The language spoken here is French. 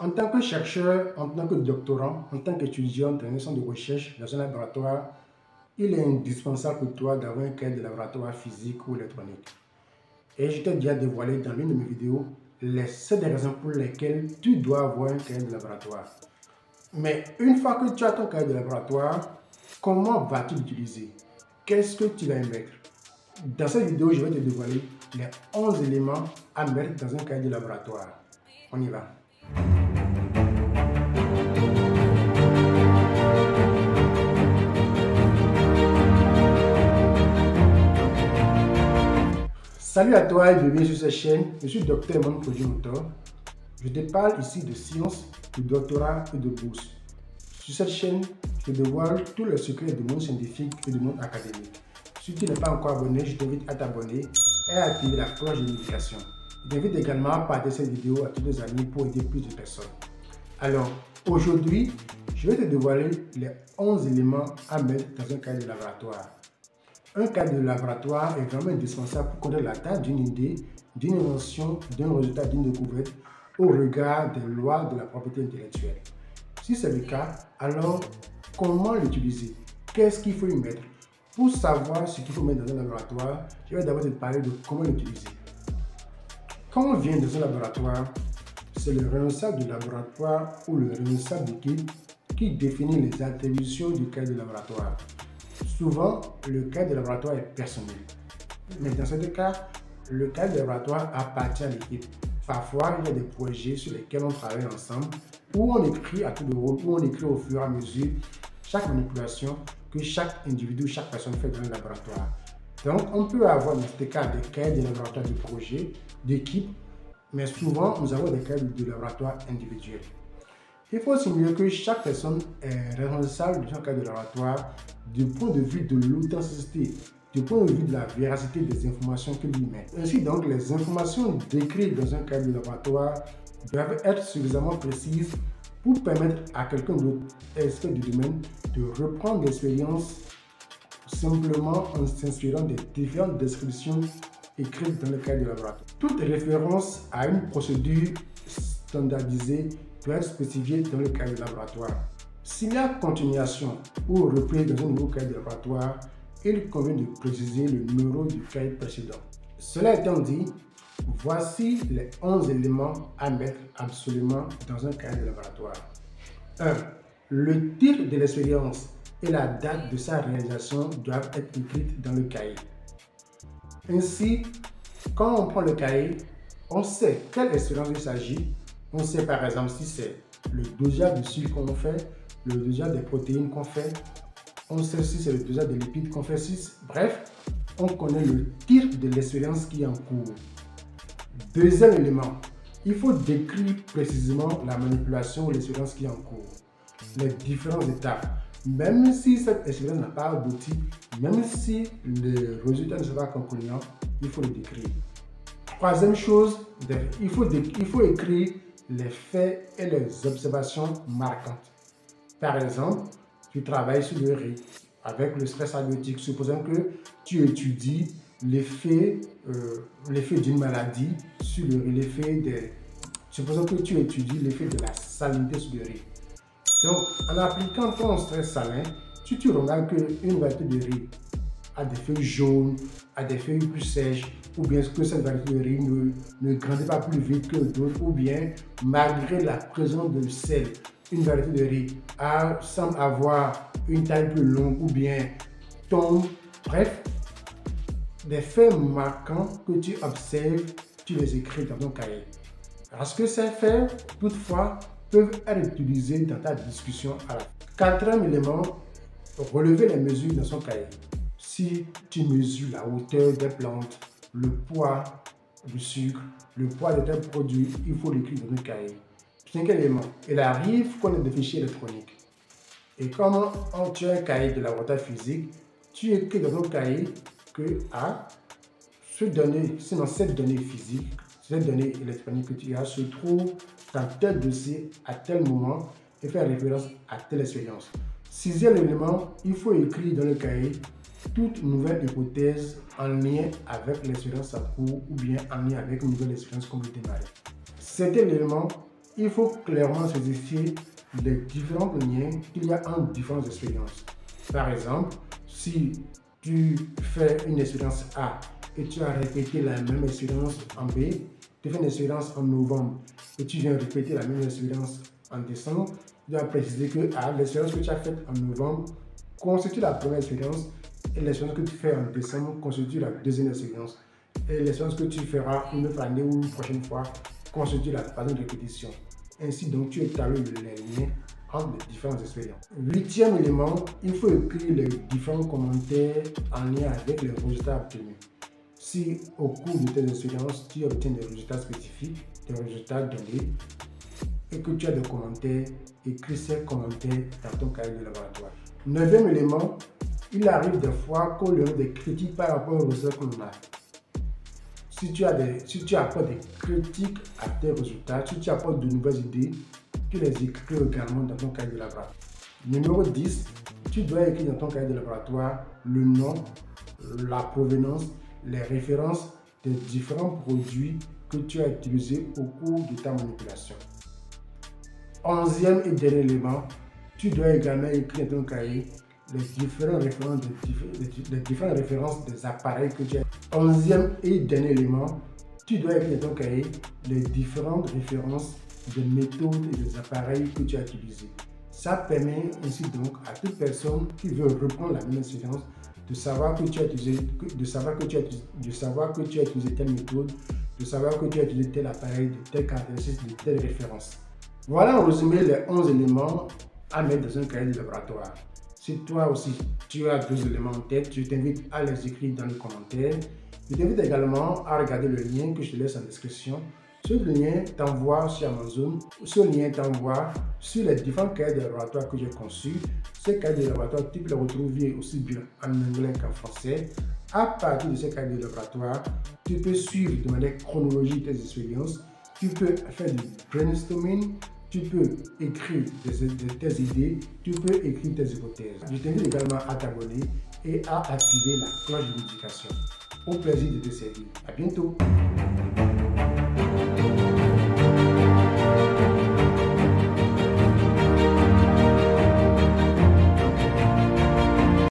En tant que chercheur, en tant que doctorant, en tant qu'étudiant dans un centre de recherche dans un laboratoire, il est indispensable pour toi d'avoir un cahier de laboratoire physique ou électronique. Et je t'ai déjà dévoilé dans l'une de mes vidéos les 7 raisons pour lesquelles tu dois avoir un cahier de laboratoire. Mais une fois que tu as ton cahier de laboratoire, comment vas-tu l'utiliser? Qu'est-ce que tu vas y mettre? Dans cette vidéo, je vais te dévoiler les 11 éléments à mettre dans un cahier de laboratoire. On y va. Salut à toi et bienvenue sur cette chaîne. Je suis Dr Emmanuel Produit-Motor. Je te parle ici de science, de doctorat et de bourse. Sur cette chaîne, je te dévoile tous les secrets du monde scientifique et du monde académique. Si tu n'es pas encore abonné, je t'invite à t'abonner et à activer la cloche de notification. Je t'invite également à partager cette vidéo à tous tes amis pour aider plus de personnes. Alors, aujourd'hui, je vais te dévoiler les 11 éléments à mettre dans un cahier de laboratoire. Un cahier de laboratoire est vraiment indispensable pour connaître la date d'une idée, d'une invention, d'un résultat, d'une découverte au regard des lois de la propriété intellectuelle. Si c'est le cas, alors comment l'utiliser? Qu'est-ce qu'il faut y mettre? Pour savoir ce qu'il faut mettre dans un laboratoire, je vais d'abord te parler de comment l'utiliser. Quand on vient dans un laboratoire, c'est le responsable du laboratoire ou le responsable d'équipe qui définit les attributions du cahier de laboratoire. Souvent, le cahier de laboratoire est personnel. Mais dans ce cas, le cahier de laboratoire appartient à l'équipe. Parfois, il y a des projets sur lesquels on travaille ensemble, où on écrit à tout de rôle, où on écrit au fur et à mesure chaque manipulation que chaque individu, chaque personne fait dans le laboratoire. Donc, on peut avoir dans ce cas des cahiers de laboratoire de projet, d'équipe, mais souvent, nous avons des cahiers de laboratoire individuels. Il faut signaler que chaque personne est responsable de son cahier de laboratoire du point de vue de l'authenticité, du point de vue de la véracité des informations qu'il y met. Ainsi donc, les informations décrites dans un cahier de laboratoire doivent être suffisamment précises pour permettre à quelqu'un d'autre, expert du domaine, de reprendre l'expérience simplement en s'inspirant des différentes descriptions écrites dans le cahier de laboratoire. Toute référence à une procédure standardisée doit être spécifié dans le cahier de laboratoire. S'il y a continuation ou reprise dans un nouveau cahier de laboratoire, il convient de préciser le numéro du cahier précédent. Cela étant dit, voici les 11 éléments à mettre absolument dans un cahier de laboratoire. 1. Le titre de l'expérience et la date de sa réalisation doivent être écrites dans le cahier. Ainsi, quand on prend le cahier, on sait quelle expérience il s'agit. On sait par exemple si c'est le dosage de sucre qu'on fait, le dosage des protéines qu'on fait, on sait si c'est le dosage de lipides qu'on fait, bref, on connaît le titre de l'expérience qui est en cours. Deuxième élément, il faut décrire précisément la manipulation ou l'expérience qui est en cours, les différentes étapes. Même si cette expérience n'a pas abouti, même si le résultat ne sera pas concluant, il faut le décrire. Troisième chose, il faut écrire les faits et les observations marquantes. Par exemple, tu travailles sur le riz avec le stress abiotique. Supposons que tu étudies l'effet d'une maladie sur le riz, supposons que tu étudies l'effet de la salinité sur le riz. Donc, en appliquant ton stress salin, tu remarques qu'une variété de riz a des feuilles jaunes, a des feuilles plus sèches, ou bien que cette variété de riz ne grandit pas plus vite que d'autres, ou bien malgré la présence de sel, une variété de riz semble avoir une taille plus longue, ou bien tombe. Bref, des faits marquants que tu observes, tu les écris dans ton cahier. Parce que ces faits, toutefois, peuvent être utilisés dans ta discussion à la fin. Quatrième élément, relever les mesures dans son cahier. Si tu mesures la hauteur des plantes, le poids du sucre, le poids de tes produits, il faut l'écrire dans le cahier. Cinquième élément, il arrive qu'on ait des fichiers électroniques. Et comme tu as un cahier de laboratoire physique, tu écris dans ton cahier que cette donnée physique, cette donnée électronique que tu as se trouve dans tel dossier à tel moment et faire référence à telle expérience. Sixième élément, il faut écrire dans le cahier toute nouvelle hypothèse en lien avec l'expérience en cours ou bien en lien avec une nouvelle expérience qu'on veut démarrer. Septième élément, il faut clairement spécifier les différents liens qu'il y a entre différentes expériences. Par exemple, si tu fais une expérience A et tu as répété la même expérience en B, tu fais une expérience en novembre et tu viens répéter la même expérience en décembre, tu dois préciser que l'expérience que tu as faite en novembre constitue la première expérience et l'expérience que tu fais en décembre constitue la deuxième expérience. Et l'expérience que tu feras une autre année ou une prochaine fois constitue la troisième répétition. Ainsi donc, tu établis les liens entre les différentes expériences. Huitième élément, il faut écrire les différents commentaires en lien avec les résultats obtenus. Si au cours de tes expériences, tu obtiens des résultats spécifiques, des résultats donnés, et que tu as des commentaires, écris ces commentaires dans ton cahier de laboratoire. Neuvième élément, il arrive des fois qu'on donne des critiques par rapport aux résultats que l'on a. Si tu apportes des critiques à tes résultats, si tu apportes de nouvelles idées, tu les écris également dans ton cahier de laboratoire. Numéro 10, tu dois écrire dans ton cahier de laboratoire le nom, la provenance, les références des différents produits que tu as utilisés au cours de ta manipulation. Onzième et dernier élément, tu dois également écrire dans ton cahier les différentes références des appareils que tu as. Onzième et dernier élément, tu dois écrire dans ton cahier les différentes références des méthodes et des appareils que tu as utilisés. Ça permet ainsi donc à toute personne qui veut reprendre la même expérience de savoir que tu as utilisé, de savoir que tu as utilisé telle méthode, de savoir que tu as utilisé tel appareil, de telle caractéristique, de telle référence. Voilà en résumé les 11 éléments à mettre dans un cahier de laboratoire. Si toi aussi tu as 2 éléments en tête, je t'invite à les écrire dans les commentaires. Je t'invite également à regarder le lien que je te laisse en description. Ce lien t'envoie sur Amazon, ce lien t'envoie sur les différents cahiers de laboratoire que j'ai conçus. Ces cahiers de laboratoire, tu peux les retrouver aussi bien en anglais qu'en français. À partir de ces cahiers de laboratoire, tu peux suivre de manière chronologique tes expériences, tu peux faire du brainstorming, tu peux écrire tes idées, tu peux écrire tes hypothèses. Je t'invite également à t'abonner et à activer la cloche de notification. Au plaisir de te servir. À bientôt.